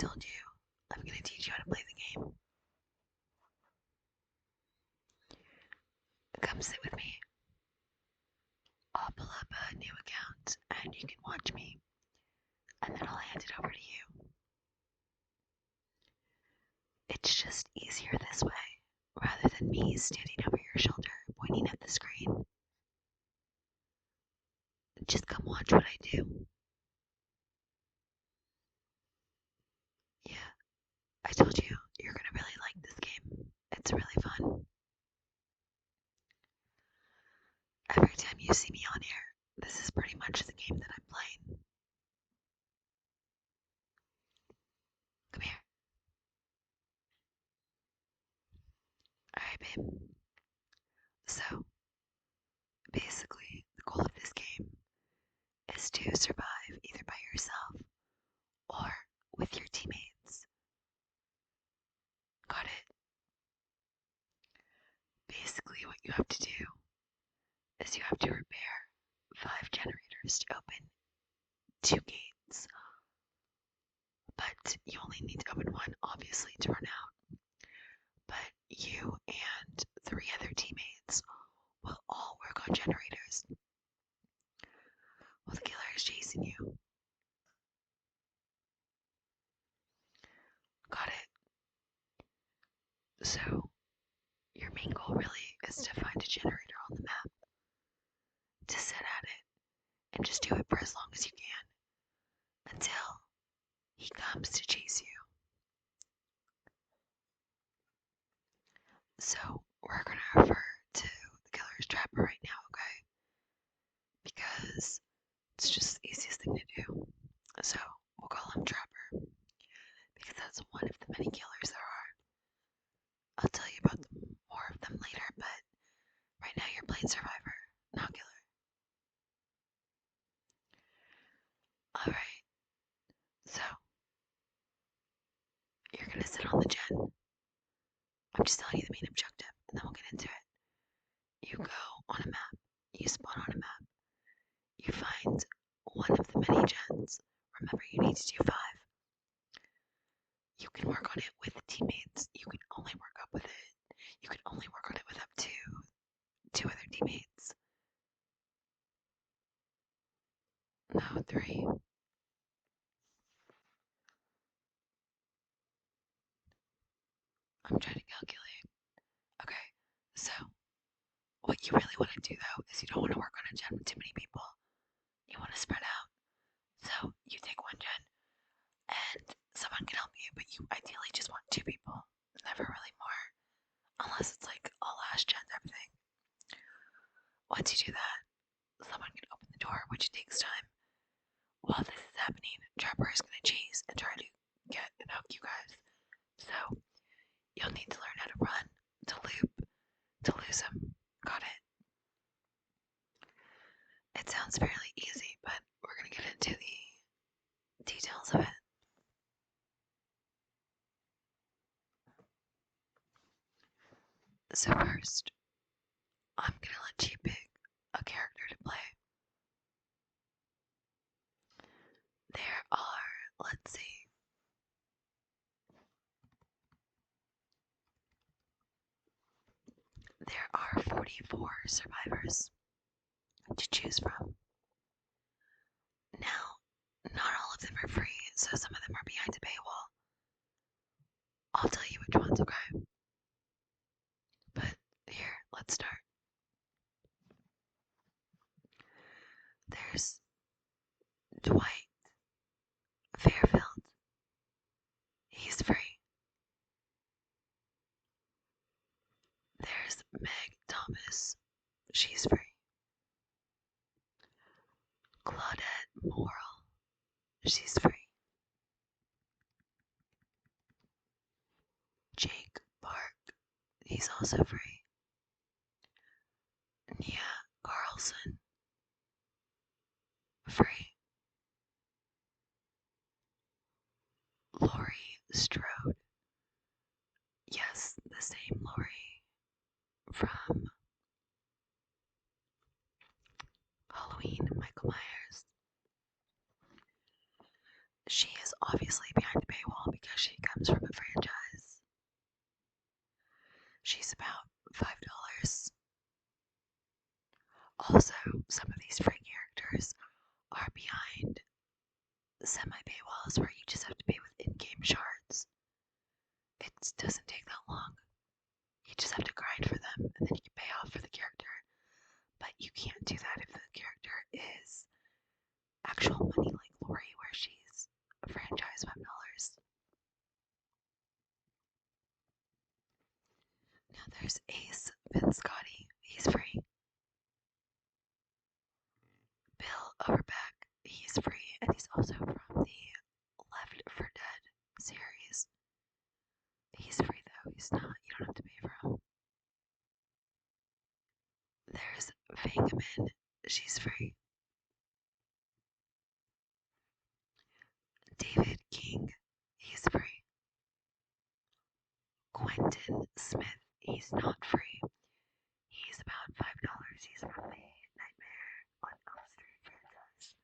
told you, I'm gonna teach you how to play the game. Come sit with me. I'll pull up a new account and you can watch me, and then I'll hand it over to you. It's just easier this way, rather than me standing over your shoulder pointing at the screen. Just come watch what I do. Yeah, I told you, you're gonna really like this game. It's really fun. Every time you see me on here, this is pretty much the game that I'm playing. Come here. Alright, babe. So, basically, the goal of this game is to survive either by yourself or with your teammates. Got it? Basically, what you have to do is you have to repair 5 generators to open 2 gates. But you only need to open one, obviously, to run out. But you and 3 other teammates will all work on generators while the killer is chasing you. Got it? So, your main goal really is to find a generator on the map, to sit at it, and just do it for as long as you can, until he comes to chase you. So, we're gonna refer to the killer's trapper right now, okay? Because it's just the easiest thing to do. So, we'll call him Trapper, because that's one of the many killers there are. I'll tell you about more of them later, but right now you're playing Survivor, not Killer. Alright, so you're gonna sit on the gen. I'm just telling you the main objective, and then we'll get into it. You go on a map, you spawn on a map, you find one of the many gens. Remember, you need to do 5. You can work on it with teammates. You can only work up with it. You can only work on it with up to 2 other teammates. No, 3. I'm trying to calculate. Okay, so what you really want to do though is you don't want to work on a gen with too many people. You want to spread out. So you take 1 gen and someone can help you, but you ideally just want 2 people. Never really more. Unless it's like a last gen type thing. Once you do that, someone can open the door, which takes time. While this is happening, Trapper is going to chase and try to get and hook you guys. So you'll need to learn how to run, to loop, to lose him. Got it? It sounds fairly easy, but we're going to get into the details of it. So first, I'm going to let you pick a character to play. There are, let's see, there are 44 survivors to choose from. Now, not all of them are free, so some of them are behind a paywall. I'll tell you which ones, okay? But here, let's start. There's Dwight Fairfield. He's free. There's Meg Thomas. She's free. Claudette Morrill. She's free. Jake Park. He's also free. Nia Carlson. Free. Laurie Strode. Yes, the same Laurie from Halloween, Michael Myers. She is obviously behind the paywall because she comes from a franchise. She's about $5. Also, some of these free characters are behind semi-paywalls where you just have to pay with in-game shards. It doesn't take that long. You just have to grind for them, and then you can pay off for the character. But you can't do that if the character is actual money like Lori, where she's a franchise $5. Now there's Ace Vinscotti. He's free. Bill Overbeck. He's free, and he's also from the Left 4 Dead series. He's free though. He's not. You don't have to pay for him. There's Vangaman. She's free. David King. He's free. Quentin Smith. He's not free. He's about $5. He's from the Nightmare on Elm Street franchise.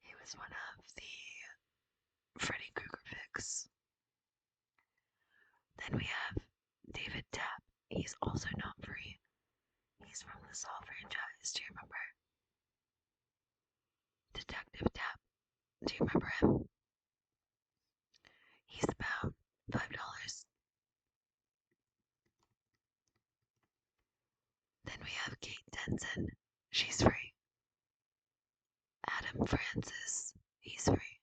He was one of the Freddy Krueger fix. Then we have David Tapp. He's also not free. He's from the Saw franchise. Do you remember? Detective Tapp. Do you remember him? He's about $5. Then we have Kate Denson. She's free. Adam Francis. He's free.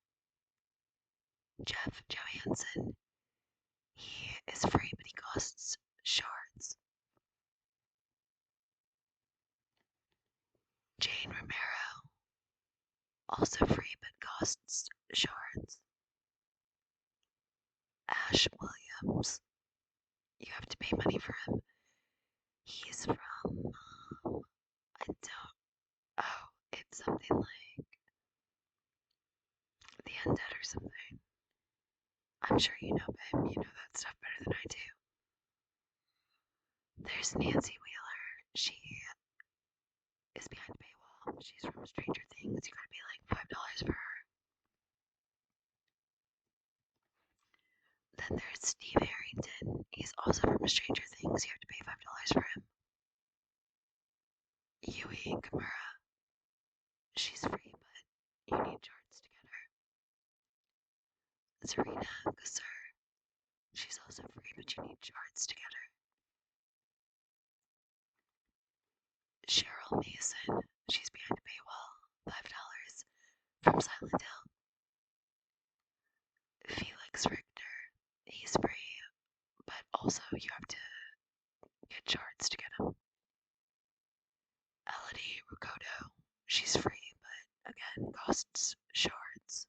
Jeff Johansson. He is free, but he costs shards. Jane Romero. Also free, but costs shards. Ash Williams. You have to pay money for him. He's from, I don't, oh, it's something like The Undead or something. I'm sure you know him. You know that stuff better than I do. There's Nancy Wheeler. She is behind a paywall. She's from Stranger Things. You gotta pay like $5 for her. Then there's Steve Harrington. He's also from Stranger Things. You have to pay $5 for him. Yui Kimura. She's free, but you need charts to get her. Zarina Kassir. She's also free, but you need charts to get her. Cheryl Mason. She's behind a paywall. $5 from Silent Hill. Felix Richter. He's free, but also you have to get charts to get him. Elodie Rukodo. She's free, but again costs shards.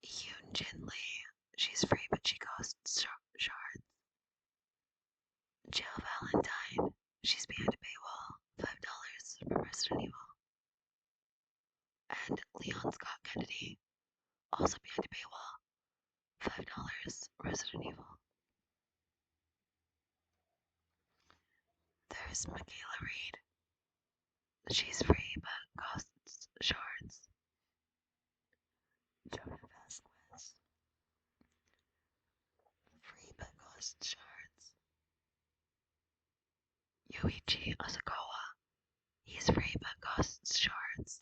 Yoon Jin Lee. She's free, but she costs shards. Jill Valentine. She's behind a paywall. $5 from Resident Evil. And Leon Scott Kennedy. Also behind a paywall. $5 Resident Evil. There's Michaela Reed. She's free but costs shards. Jonah Vasquez. Free but costs shards. Yoichi Asakawa. He's free but costs shards.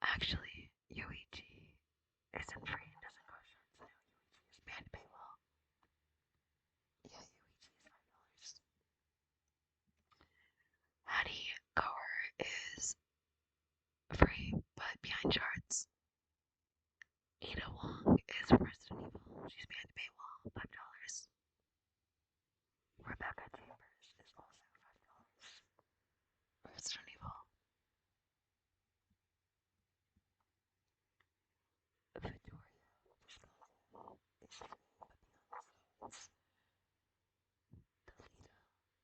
Actually, Yoichi isn't free and doesn't cost shards. I know Yoichi is behind a paywall. Yeah, Yoichi is $5. Hattie Kaur is free but behind shards. Ada Wong is from Resident Evil. She's behind a paywall. $5. Rebecca Chambers is also $5. Resident Evil. Victoria is free but behind shards. Delita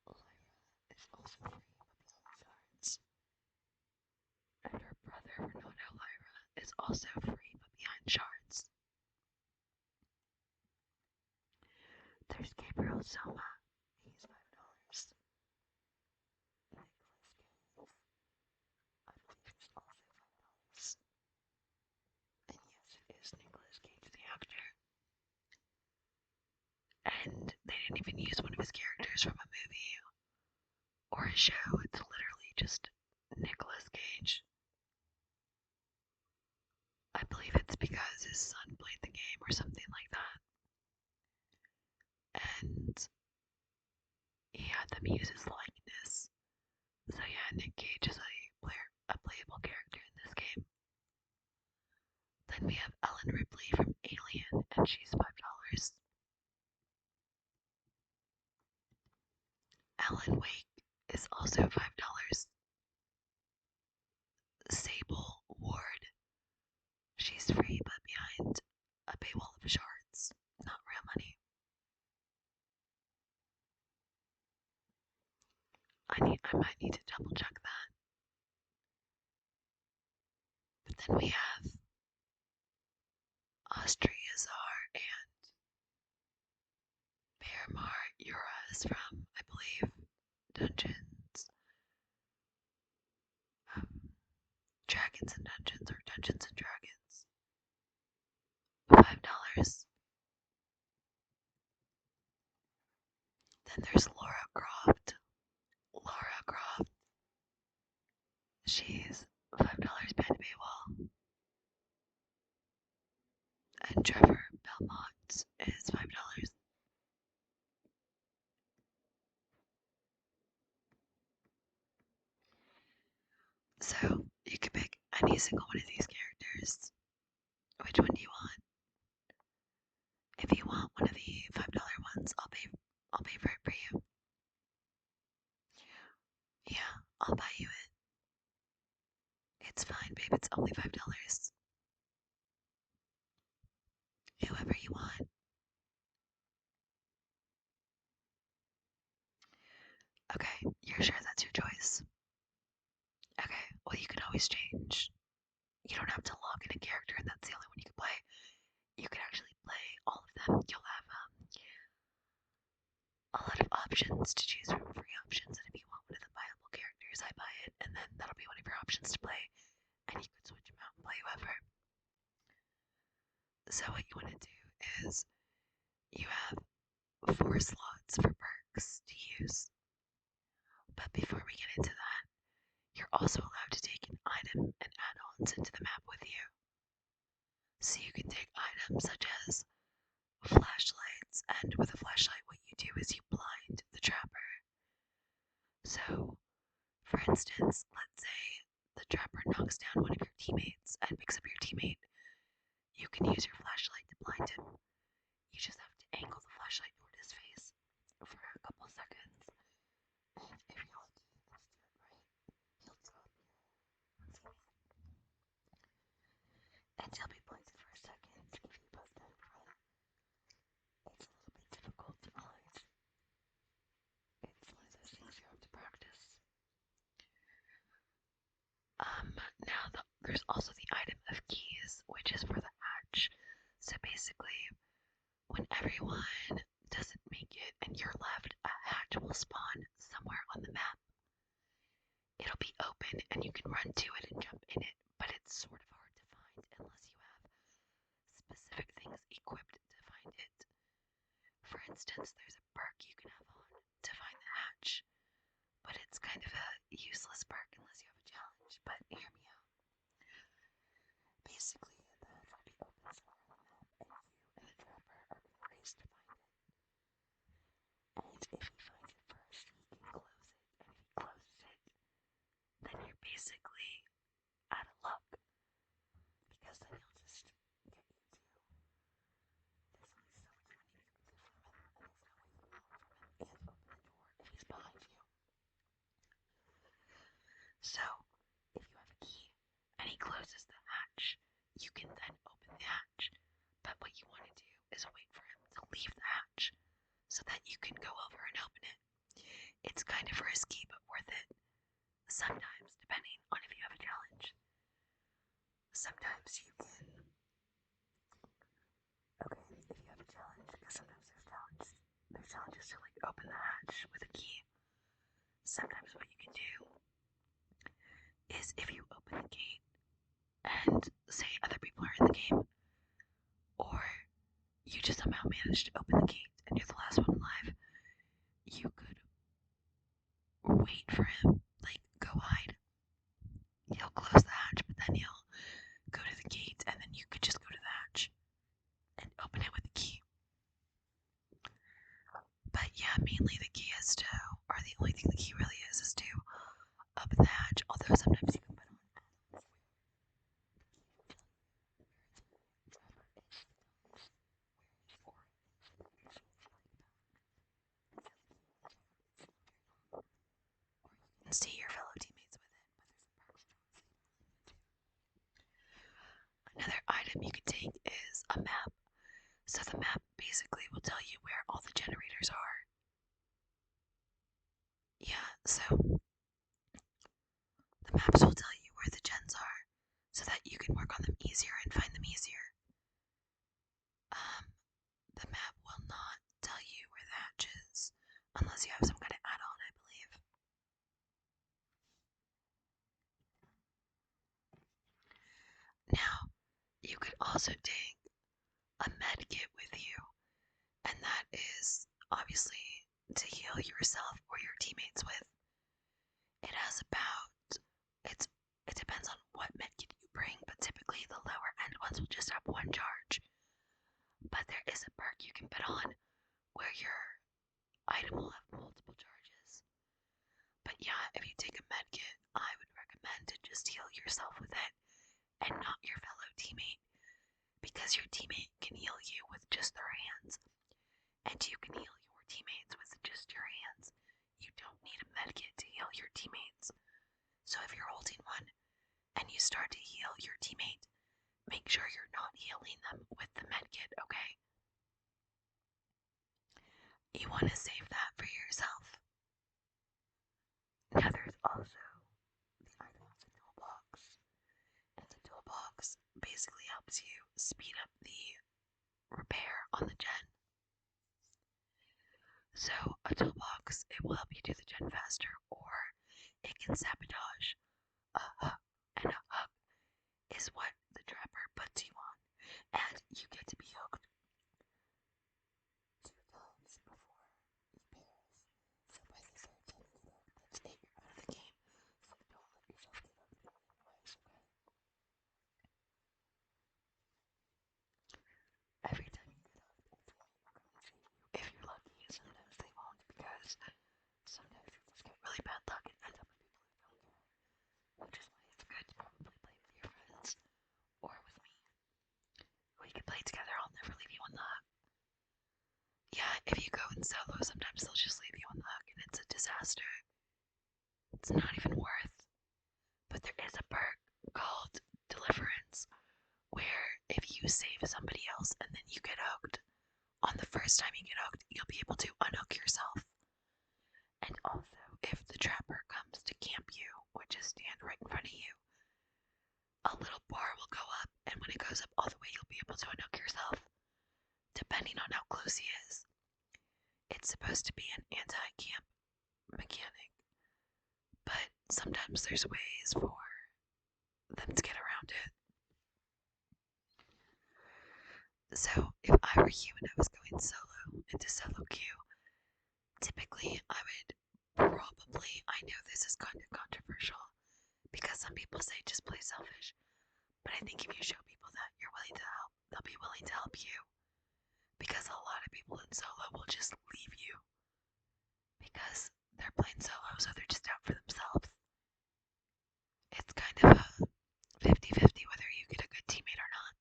Lyra is also free but behind shards. And her brother Renato Lyra is also free but behind shards. There's Gabriel Soma. He's $5. Nicholas Cave. I the show, it's literally just Nicolas Cage. I believe it's because his son played the game or something like that. And he had them use his likeness. So yeah, Nick Cage is a playable character in this game. Then we have Ellen Ripley from Alien, and she's $5. Alan Wake is also $5. Sable Ward, she's free but behind a paywall of shards, not real money. I might need to double check that. But then we have Austriazar and Bearmar Uras from, I believe, Dungeons, Dragons and Dungeons, or Dungeons and Dragons. $5. Then there's Laura Croft. Laura Croft. She's $5 behind the paywall. And Trevor Belmont is $5. So you can pick any single one of these characters. Which one do you want? If you want one of the $5 ones, I'll pay for it for you. Yeah, I'll buy you it. It's fine, babe. It's only $5. Whoever you want. Okay, you're sure that's your choice? Okay, well, you can always change. You don't have to log in a character, and that's the only one you can play. You can actually play all of them. You'll have a lot of options to choose from, free options, and if you want one of the buyable characters, I buy it, and then that'll be one of your options to play, and you can switch them out and play whoever. So what you want to do is you have 4 slots for perks to use, but before we get into that, you're also allowed to take an item and add-ons into the map with you. So you can take items such as flashlights, and with a flashlight what you do is you blind the trapper. So, for instance, let's say the trapper knocks down one of your teammates and picks up your teammate. You can use your flashlight to blind him. You just have to angle the flashlight toward his face for a couple seconds. And if you're lucky, let's do it right, he'll drop and he'll be blinded for a second. If you both do it right, it's a little bit difficult to blind. It's one of those things you have to practice. There's also the item of keys, which is for the hatch. So basically, when everyone doesn't make it and you're left, a hatch will spawn somewhere on the map. It'll be open and you can run to it and jump in it, but it's sort of hard to find unless you have specific things equipped to find it. For instance, there's a perk you can have on to find the hatch, but it's kind of a useless perk unless you have a challenge. But hear me out. Basically, the hatch will be open somewhere on the map, and you and the trapper are going to race to find it. And if he finds it first, he can close it, and if he closes it, then you're basically out of luck, because then he'll just get you to. There's only so much money you can get from him, and there's no way you can run from him and open the door if he's behind you. So, if you have a key and he closes the hatch, you can then open the hatch. But what you want to do is wait for him to leave the hatch so that you can go over and open it. It's kind of risky but worth it. Sometimes, depending on if you have a challenge. Sometimes you can. Okay, if you have a challenge, because sometimes there's challenges to like open the hatch with a key. Sometimes what you can do is if you open the gate and say other people are in the game, or you just somehow manage to open the gate and you're the last one alive, you could wait for also take a med kit with you, and that is obviously to heal yourself or your teammates with. It has about it's it depends on what med kit you bring, but typically the lower end ones will just have one charge. But there is a perk you can put on where your item will have multiple charges. But yeah, if you take a med kit, I would recommend to just heal yourself with it and not your fellow teammate, because your teammate can heal you with just their hands, and you can heal your teammates with just your hands. You don't need a med kit to heal your teammates. So if you're holding one and you start to heal your teammate, make sure you're not healing them with the med kit, okay? You want to save that for yourself. Now there's also the items in the toolbox. And the toolbox basically helps you speed up the repair on the gen. So a toolbox, it will help you do the gen faster, or it can sabotage. A hook, and a hook is what the trapper puts you on, and you get to be hooked 2 times before he pairs. So by the third time you get hooked, that's it, you're out of the game. So don't let yourself get hooked anyways, okay? Every time you get hooked, a teammate will come and save you. If you're lucky, sometimes they won't, because sometimes you just get really bad luck and end up with people who don't care. Which is why it's good to probably play with your friends, or with me. We can play together, I'll never leave you on the hook. Yeah, if you go in solo, sometimes they'll just leave you on the hook and it's a disaster. It's not even worth. But there is a perk called Deliverance, where if you save somebody else and then you get hooked, on the first time you get hooked, you'll be able to unhook yourself. And also, if the trapper comes to camp you, or just stand right in front of you, a little bar will go up, and when it goes up all the way, you'll be able to unhook yourself, depending on how close he is. It's supposed to be an anti-camp mechanic, but sometimes there's ways for them to get around it. So if I were you and I was going solo into solo queue, typically I would probably, I know this is kind of controversial because some people say just play selfish, but I think if you show people that you're willing to help, they'll be willing to help you, because a lot of people in solo will just leave you because they're playing solo, so they're just out for themselves. It's kind of a 50-50 whether you get a good teammate or not.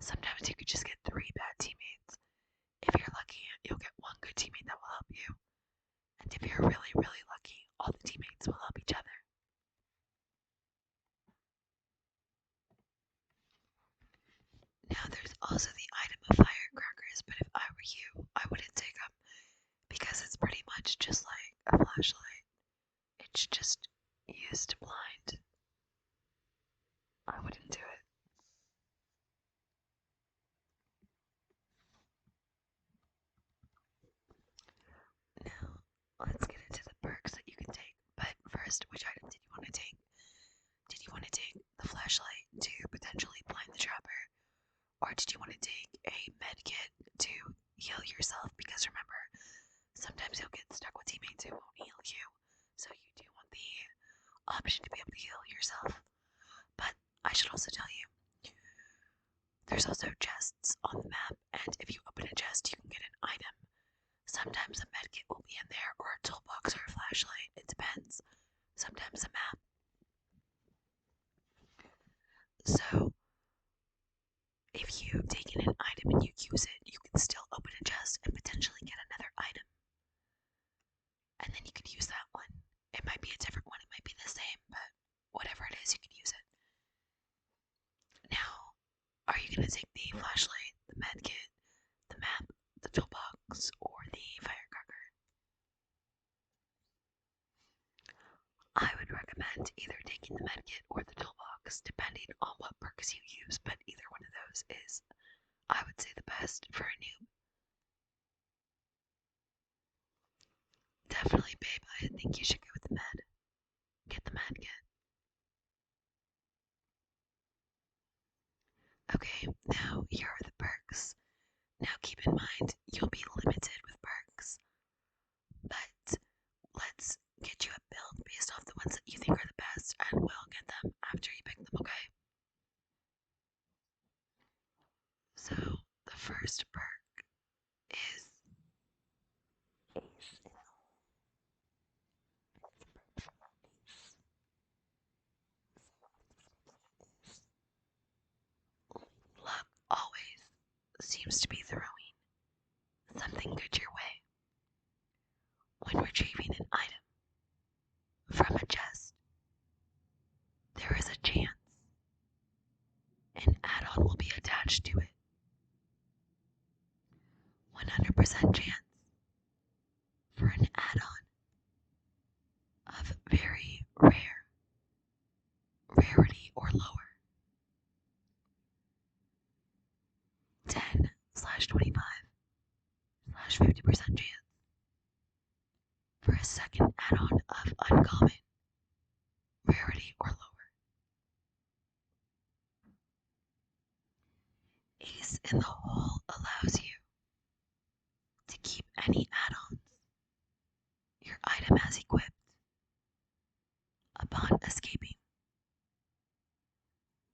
Sometimes you could just get 3 bad teammates. If you're lucky, you'll get 1 good teammate that will help you. And if you're really, really lucky, all the teammates will help each other. Now there's also the item of firecrackers, but if I were you, I wouldn't take them, because it's pretty much just like a flashlight. It's just used to blind. I wouldn't do it. Now, let's get into the perks that you can take. But first, which item did you want to take? Did you want to take the flashlight to potentially blind the trapper? Or did you want to take a med kit to heal yourself? Because remember, sometimes you'll get stuck with teammates who won't heal you. So you do want the option to be able to heal yourself. But I should also tell you, there's also chests on the map, and if you open a chest, you can get an item. Sometimes a medkit will be in there, or a toolbox, or a flashlight. It depends. Sometimes a map. So, if you've taken an item and you use it, you can still open a chest and potentially get another item. And then you could use that one. It might be a different one, it might be the same, but whatever it is, you can use it. Now, are you going to take the flashlight, the medkit, the map, the toolbox, or the firecracker? I would recommend either taking the medkit or the toolbox, depending on what perks you use, but either one of those is, I would say, the best for a noob. Definitely, babe, I think you should go with the med. Get the medkit. Okay, now here are the perks. Now keep in mind, you'll be limited with perks, but let's get you a build based off the ones that you think are the best, and we'll get them after you pick them, okay? So, the first perk is Ace in the Hole. Luck always seems to be throwing something good your way. When retrieving an item from a chest, there is a chance an add-on will be attached to it. 100% chance for an add-on of very rare, rarity or lower. 10/25/50% chance for a second add-on of uncommon, rarity or lower. Ace in the Hole allows you to keep any add-ons your item has equipped upon escaping.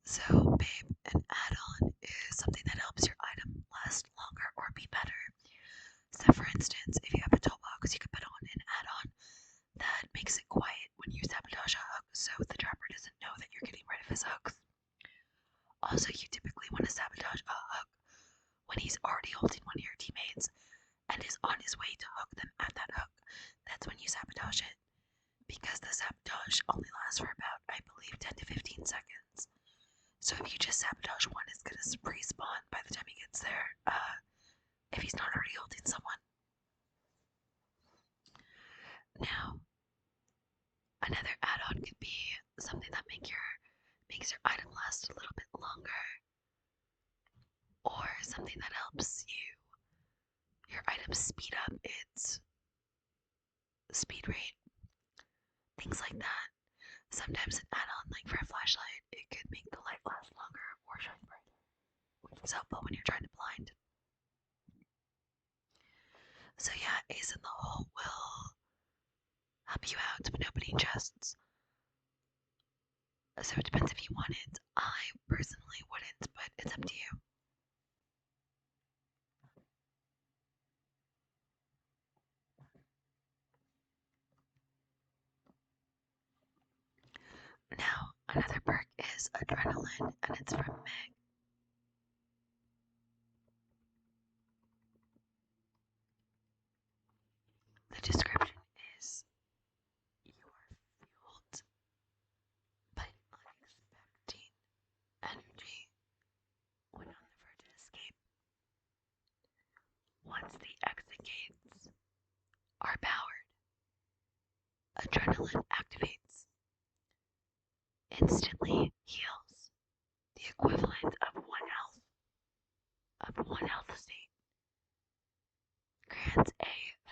So, babe, an add-on is something that helps your item last longer or be better. So, for instance, if you have a toolbox, you can put on an add-on that makes it quiet when you sabotage a hook so the trapper doesn't know that you're getting rid of his hooks. Also, you typically want to sabotage a hook when he's already holding one of your teammates and is on his way to hook them at that hook. That's when you sabotage it, because the sabotage only lasts for about, I believe, 10 to 15 seconds. So if you just sabotage one, it's gonna respawn by the time he gets there, if he's not already holding someone. Now, another add-on could be something that makes your item last a little bit longer, or something that helps your item speed up its speed rate. Things like that. Sometimes an add-on, like for a flashlight, it could make the light last longer or shine brighter, which is helpful when you're trying to blind. So yeah, Ace in the Hole will help you out when opening chests. So it depends if you want it. I personally wouldn't, but it's up to you. Now, another perk is Adrenaline, and it's from Meg. The description is, you are fueled by unexpected energy when on the verge of escape. Once the exit gates are powered, adrenaline activates, instantly heals the equivalent of one health state, grants a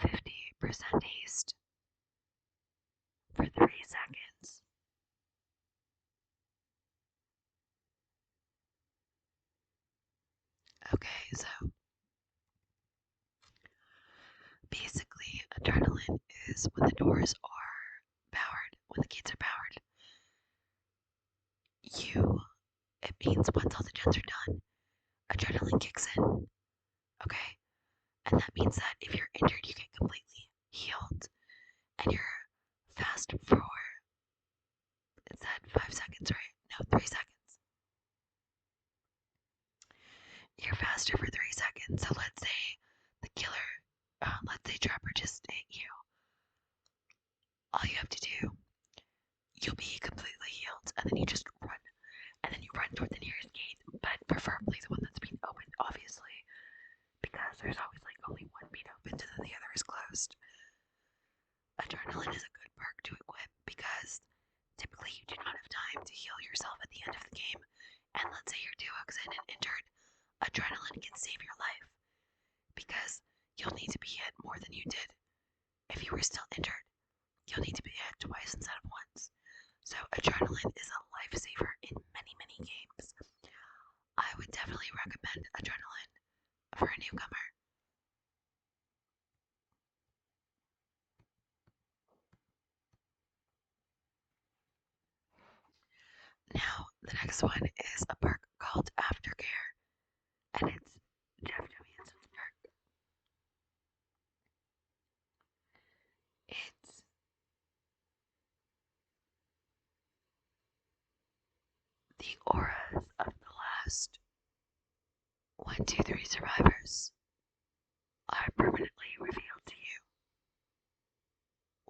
50% haste for 3 seconds. Okay, so basically, adrenaline is when the doors are powered, when the gates are powered. It means once all the gens are done, adrenaline kicks in. Okay, and that means that if you're injured, you get completely healed, and you're fast for, is that 5 seconds, right? No, 3 seconds. You're faster for 3 seconds. So let's say the killer, let's say Trapper just hit you. All you have to do, you'll be completely healed, and then you just run. And then you run toward the nearest gate, but preferably the one that's being opened, obviously, because there's always like only one being opened and then the other is closed. Adrenaline is a good perk to equip because typically you do not have time to heal yourself at the end of the game, and let's say you're 2 hooks in and injured, adrenaline can save your life because you'll need to be hit more than you did. If you were still injured, you'll need to be hit twice instead of once. So adrenaline is a lifesaver in many, many games. I would definitely recommend adrenaline for a newcomer. Now, the next one is a perk called Aftercare, and it's Jeff Johansson's perk. It's the auras of the last 1, 2, 3 survivors are permanently revealed to you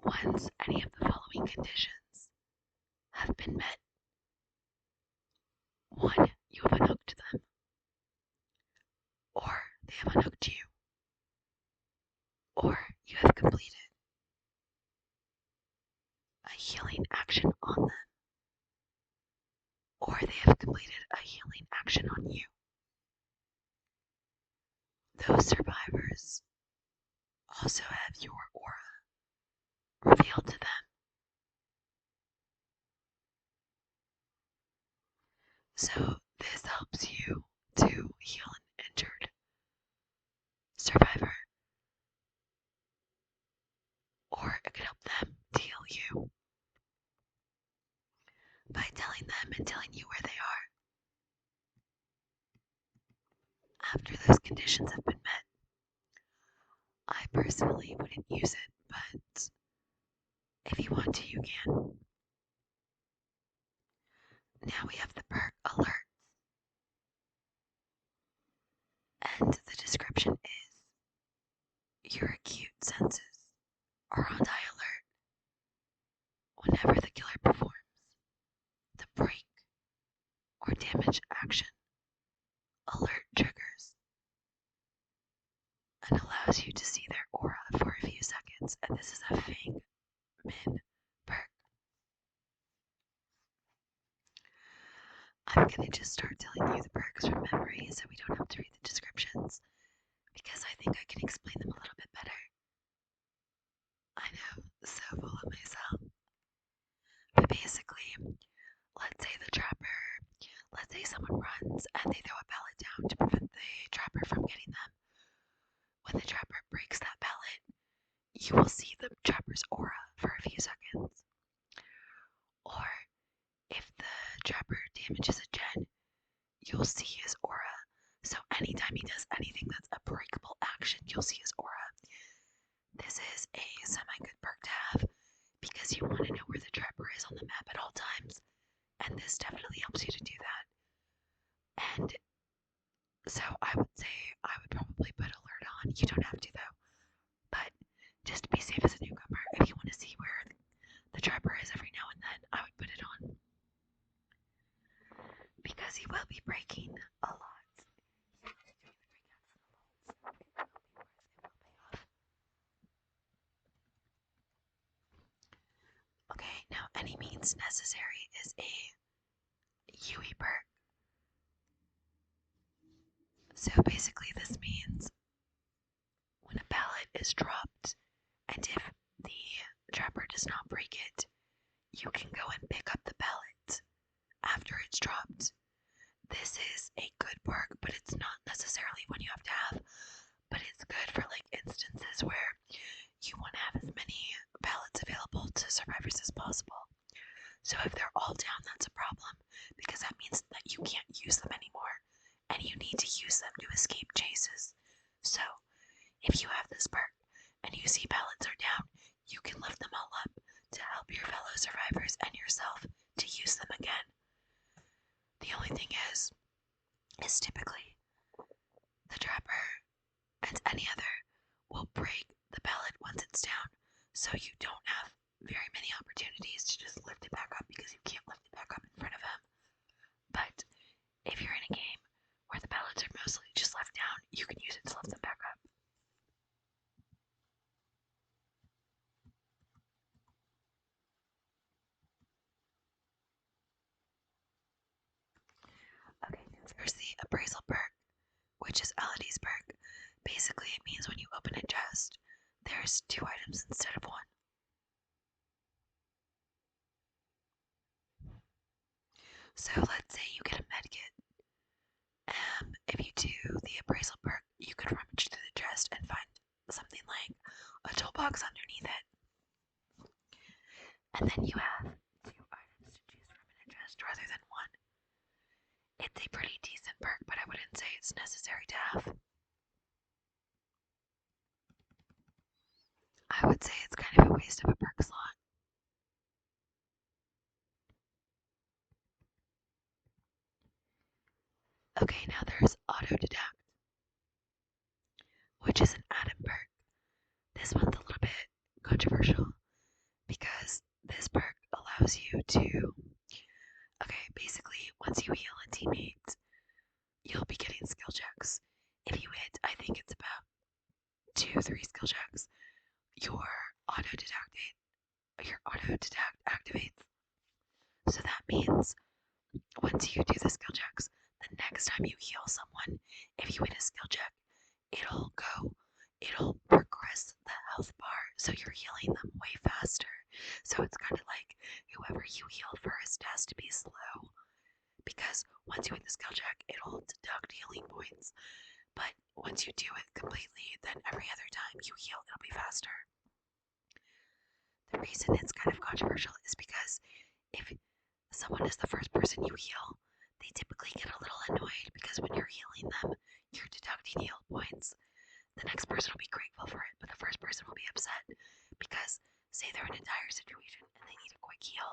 once any of the following conditions have been met. 1, you have unhooked them, or they have unhooked you, or you have completed a healing action on them, or they have completed a healing action on you. Those survivors also have your aura revealed to them. So this helps you to heal an injured survivor, or it could help them to heal you by telling them and telling you where they are. After those conditions have been met, I personally wouldn't use it, but if you want to, you can. Now we have the perk alert, and the description is your acute senses are on high alert whenever the killer performs the break or damage action. Alert triggers and allows you to see their aura for a few seconds, and this is a Fang Min perk. I'm gonna just start telling you the perks from memory so we don't have to read the descriptions, because I think I can explain them a little bit better. I know, so full of myself. But basically, let's say someone runs and they throw a pallet down to prevent the trapper from getting them. When the trapper breaks that pallet, you will see the trapper's aura for a few seconds. Or if the trapper damages a gen, you'll see his aura. So anytime he does anything that's a breakable action, you'll see his aura. This is a semi-good perk to have because you want to know where the trapper is on the map at all times, and this definitely helps you to do that. And so I would say I would probably put alert on. You don't have to though, but just to be safe as a newcomer, if you want to see where the trapper is every now and then, I would put it on because he will be breaking a lot. Okay, now any means necessary is a UE perk. So basically this means when a pallet is dropped, and if the trapper does not break it, you can go and pick up the pallet after it's dropped. This is a good perk, but it's not necessarily one you have to have, but it's good for like instances where you want to have as many pallets available to survivors as possible. So if they're all down, that's a problem because that means that you can't use them anymore and you need to use them to escape chases. So if you have this perk and you see pallets are down, you can lift them all up to help your fellow survivors and yourself to use them again. The only thing is typically the trapper and any other will break the pallet once it's down, so you don't have very many opportunities to just lift it back up because you can't lift it back up in front of him. But if you're in a game where the pallets are mostly just left down, you can use it to lift them back up. Okay, there's the appraisal perk, which is Ality's perk. Basically, it means when you open a chest, there's 2 items instead of 1. So let's say you get a medkit, if you do the appraisal perk, you could rummage through the chest and find something like a toolbox underneath it. And then you have 2 items to choose from in a chest rather than one. It's a pretty decent perk, but I wouldn't say it's necessary to have. I would say it's kind of a waste of a perk slot. Okay, now there's auto detect, which is an add-in perk. This one's a little bit controversial because this perk allows you to, okay, basically once you heal a teammate, you'll be getting skill checks. If you hit, I think it's about 2-3 skill checks, your auto detect activates. So that means once you do the skill checks, the next time you heal someone, if you hit a skill check, it'll progress the health bar, so you're healing them way faster. So it's kind of like whoever you heal first has to be slow, because once you hit the skill check, it'll deduct healing points. But once you do it completely, then every other time you heal, it'll be faster. The reason it's kind of controversial is because if someone is the first person you heal, they typically get a little annoyed because when you're healing them, you're deducting heal points. The next person will be grateful for it, but the first person will be upset because, say they're in a dire situation and they need a quick heal,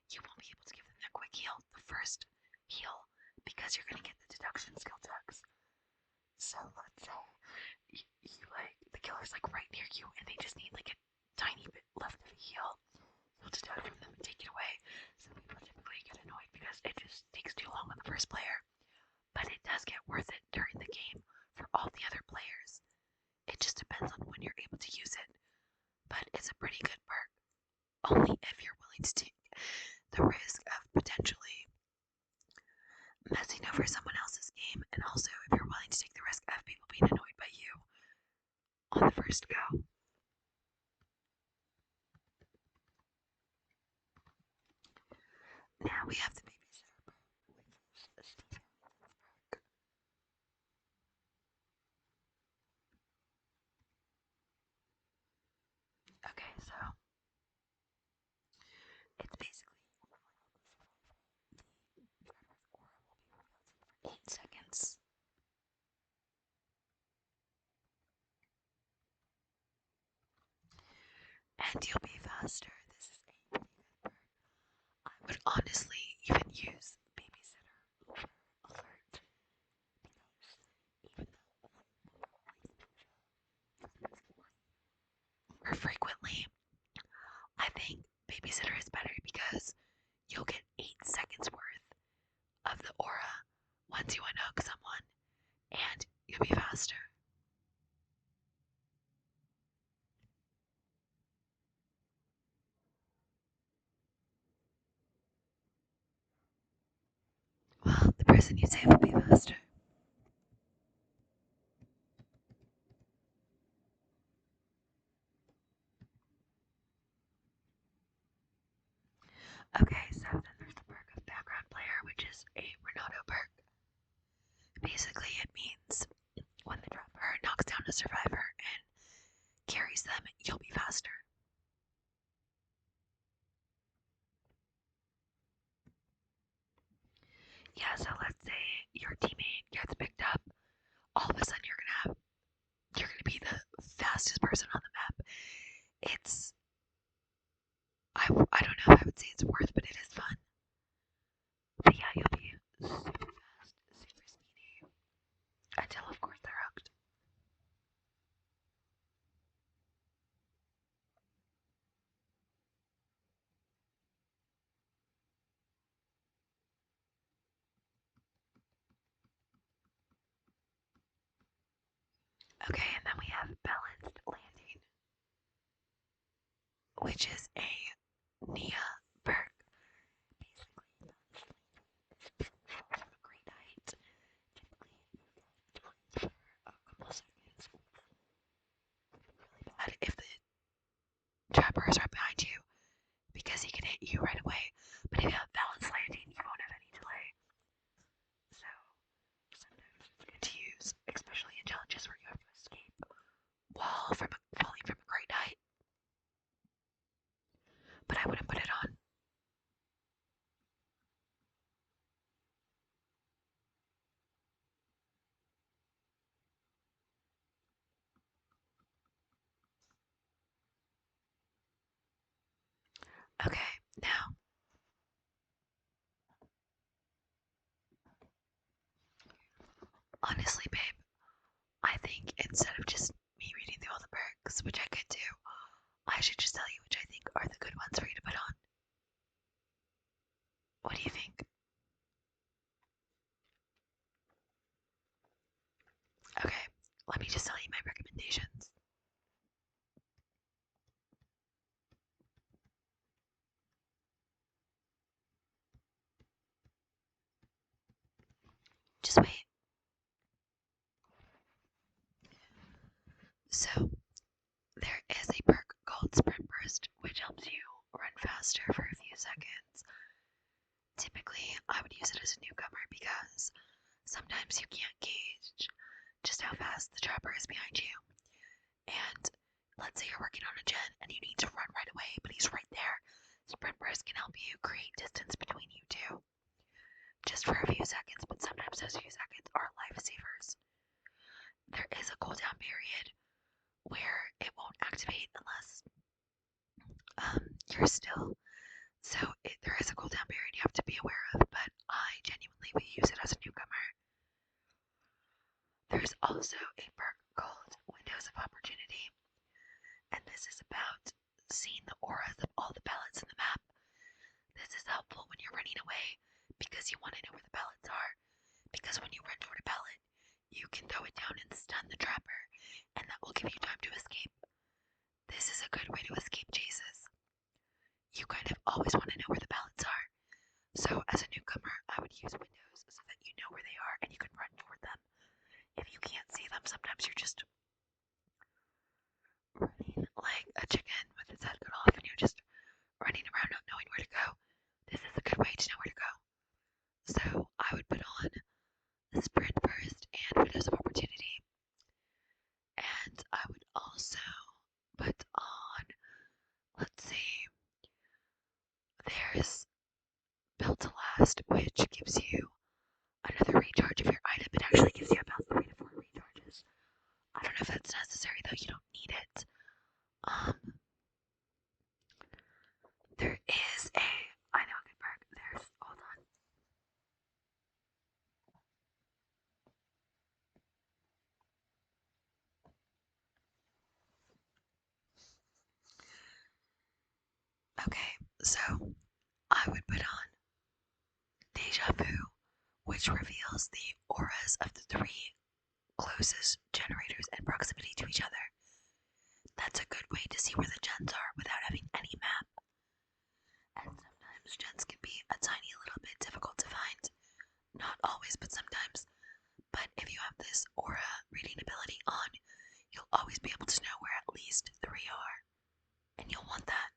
you won't be able to give them that quick heal, the first heal, because you're going to get the deduction skill checks. So let's say you like, the killer's like right near you and they just need like a tiny bit left of a heal. You'll deduct from them and take it away. So people typically get annoyed because it just takes too long on the first player. But it does get worth it during the game for all the other players. It just depends on when you're able to use it. But it's a pretty good perk. Only if you're willing to take the risk of potentially messing over someone else's game, and also if you're willing to take the risk of people being annoyed by you on the first go. Now we have the babysitter perk, which is a Steve perk. Okay, so it's basically the driver's aura will be revealed for 8 seconds. And you'll be faster. This is a pretty good perk. I would honestly even use babysitter over alert, because even though more frequently, I think babysitter is better because you'll get 8 seconds worth of the aura once you unhook someone, and you'll be faster. Well, the person you save will be faster. Okay, so then there's the perk of background player, which is a Renato perk. Basically, it means when the dropper knocks down a survivor and carries them, you'll be faster. Yeah, so let's say your teammate gets picked up, all of a sudden you're gonna be the fastest person on the map. It's I don't know if I would say it's worth, but it is fun. But yeah, you'll be super fast, super speedy, until of course they're hooked. Okay, and then we have balanced landing, which is a Nia perk. Basically, from a great height, typically for a couple seconds. Really bad if the trapper is right behind you, because he can hit you right away. But if you have balanced landing, you won't have any delay. So sometimes it's good to Okay, now, honestly, babe, I think instead of just me reading through all the perks, which I could do, I should just tell you which I think are the good ones for you to put on. What do you think? Okay, let me just tell you my recommendations. Just wait. So, there is a perk called Sprint Burst, which helps you run faster for a few seconds. Typically, I would use it as a newcomer because sometimes you can't gauge just how fast the trapper is behind you. And let's say you're working on a gen and you need to run right away, but he's right there. Sprint Burst can help you create distance between you two just for a few seconds, but sometimes those few seconds are lifesavers. There is a cooldown period where it won't activate unless you're still. So there is a cooldown period you have to be aware of, but I genuinely would use it as a newcomer. There's also a perk called Windows of Opportunity, and this is about seeing the auras of all the pallets in the map. This is helpful when you're running away because you want to know where the pallets are. Because when you run toward a pallet, you can throw it down and stun the trapper, and that will give you time to escape. This is a good way to escape chases. You kind of always want to know where the pallets are. So as a newcomer, I would use windows so that you know where they are and you can run toward them. If you can't see them, sometimes you're just running like a chicken with its head cut off and you're just running around not knowing where to go. This is a good way to know where to go. So I would put on the Sprint Burst and Windows of Opportunity. And I would also put on, let's see, there's Built to Last, which gives you another recharge of your item. It actually gives you about 3 to 4 recharges. I don't know if that's necessary though, you don't need it. There is I know a good perk. Hold on. Okay, so I would put on Deja Vu, which reveals the auras of the 3 closest generators in proximity to each other. That's a good way to see where the gens are without having any map. And sometimes gens can be a tiny little bit difficult to find. Not always, but sometimes. But if you have this aura reading ability on, you'll always be able to know where at least 3 are. And you'll want that.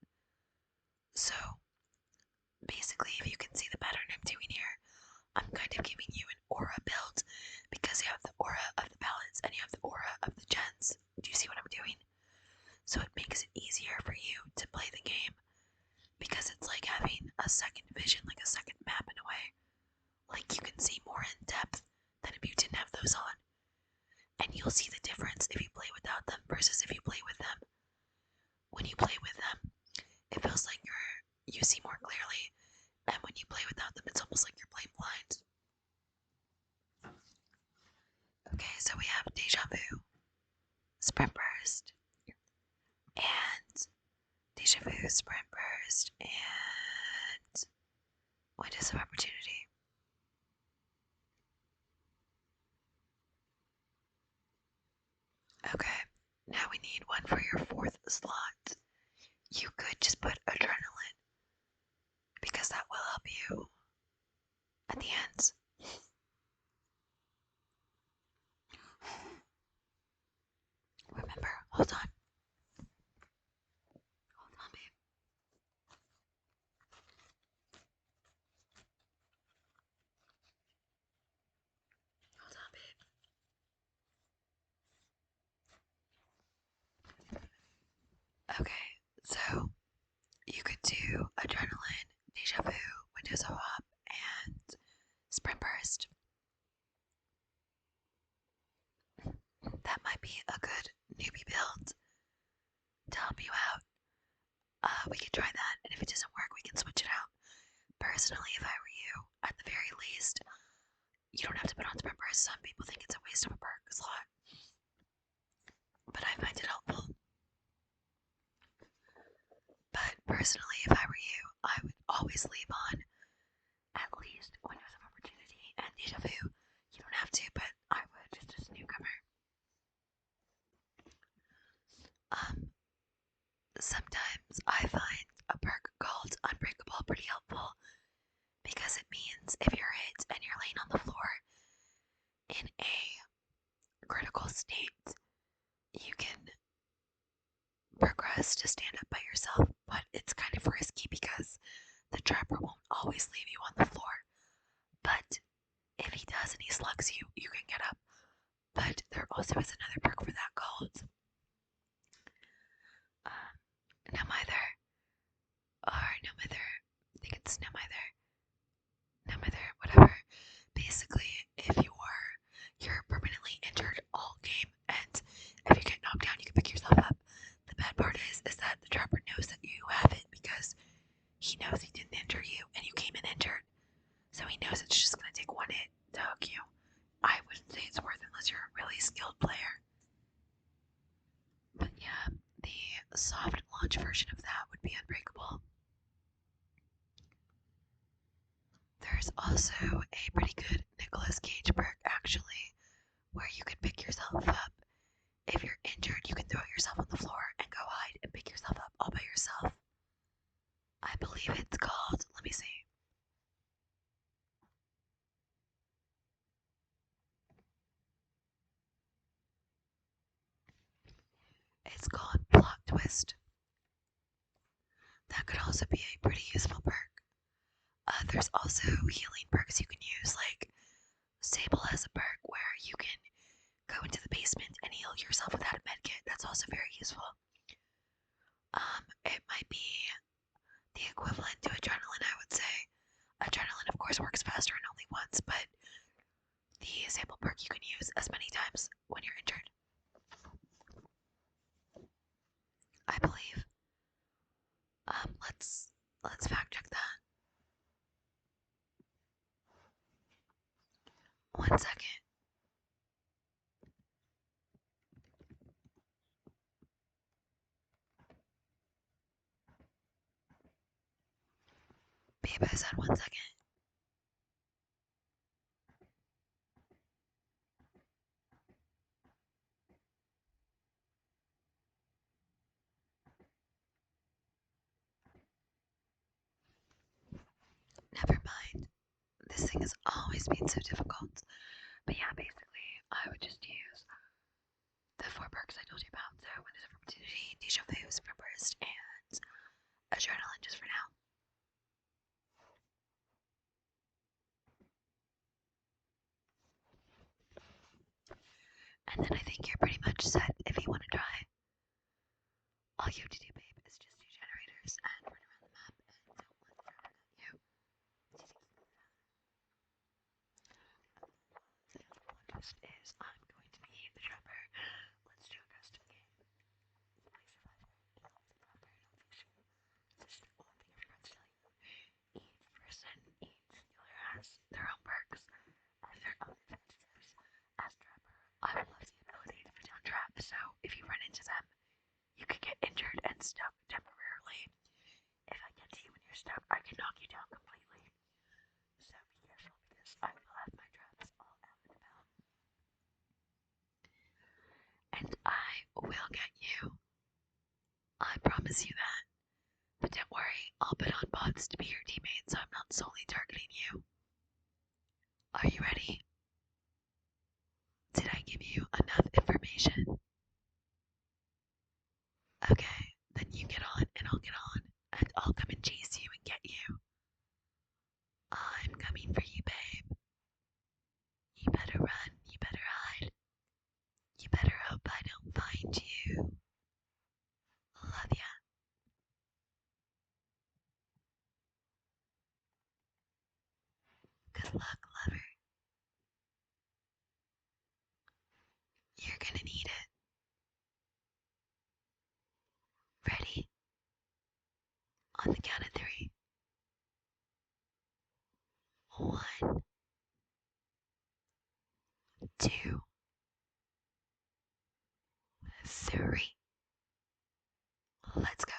So, basically, if you can see the pattern I'm doing here, I'm kind of giving you an aura build because you have the aura of the pallets and you have the aura of the gens. Do you see what I'm doing? So it makes it easier for you to play the game because it's like having a second vision, like a second map in a way. Like you can see more in depth than if you didn't have those on. And you'll see the difference if you play without them versus if you play with them. When you play with them, it feels like you see more clearly, and when you play without them, it's almost like you're playing blind. Okay, so we have Deja Vu, Sprint Burst, and Deja Vu, Sprint Burst, and Windows of Opportunity. Okay, now we need one for your 4th slot. You could just put Adrenaline, because that will help you at the end. Remember, hold on. Hold on, babe. Hold on, babe. Okay, so you could do Adrenaline, Deja Vu, Windows of Op, and Sprint Burst. That might be a good newbie build to help you out. we can try that, and if it doesn't work, we can switch it out. Personally, if I were you, at the very least, you don't have to put on peppers. Some people think it's a waste of a perk slot, but I find it helpful. But personally, if I were you, I would always leave on at least windows of opportunity and deja vu. You don't have to, but I would just as a newcomer. Um, Sometimes I find a perk called Unbreakable pretty helpful because it means if you're hit and you're laying on the floor in a critical state, you can progress to stand up by yourself, but it's kind of risky because the trapper won't always leave you on the floor. But if he does and he slugs you, you can get up. But there also is another perk for that called no mither, or no mither. I think it's no mither, no mither, whatever. Basically, if you're permanently injured all game, and if you get knocked down, you can pick yourself up. The bad part is that the trapper knows that you have it because he knows he didn't injure you and you came in injured. So he knows it's just gonna take one hit to hook you. I wouldn't say it's worth it unless you're a really skilled player. But yeah, the soft launch version of that would be Unbreakable. There's also a pretty good Nicolas Cage perk actually, where you can pick yourself up. If you're injured, you can throw yourself on the floor and go hide and pick yourself up all by yourself. I believe it's called, let me see. It's called Plot Twist. That could also be a pretty useful perk. There's also healing perks you can use, like Sable has a perk where you can go into the basement and heal yourself without a medkit. That's also very useful. It might be the equivalent to adrenaline, I would say. Adrenaline, of course, works faster and only once, but the Sable perk you can use as many times when you're injured, I believe. Let's fact check that. 1 second. Babe, I said 1 second. Never mind. This thing has always been so difficult. But yeah, basically, I would just use the 4 perks I told you about. So, Windows of Opportunity, Deja Vu, Sprint Burst, and Adrenaline just for now. And then I think you're pretty much set if you want to try. All you have to do, babe, is just do generators and run around the map and don't let the trapper get you. Twist is I'm going to be the trapper. Let's do a custom game. Play survivor. This is the one thing I forgot to tell you. Each person, each healer has their own perks and their own advantages. As trapper, I will have the ability to put down traps, so if you run into them, you could get injured and stuck temporarily. If I get to you when you're stuck, I can knock you down completely. So be careful because I will have my traps all out and about. And I will get you. I promise you that. But don't worry, I'll put on bots to be your teammate so I'm not solely targeting you. Are you ready? Did I give you enough information? Okay, then you get on and I'll get on, and I'll come and chase you and get you. I'm coming for you, babe. You better run, you better hide. You better hope I don't find you. Love ya. Good luck, lover. You're gonna need it. Ready? count of three. 1, 2, 3. Let's go.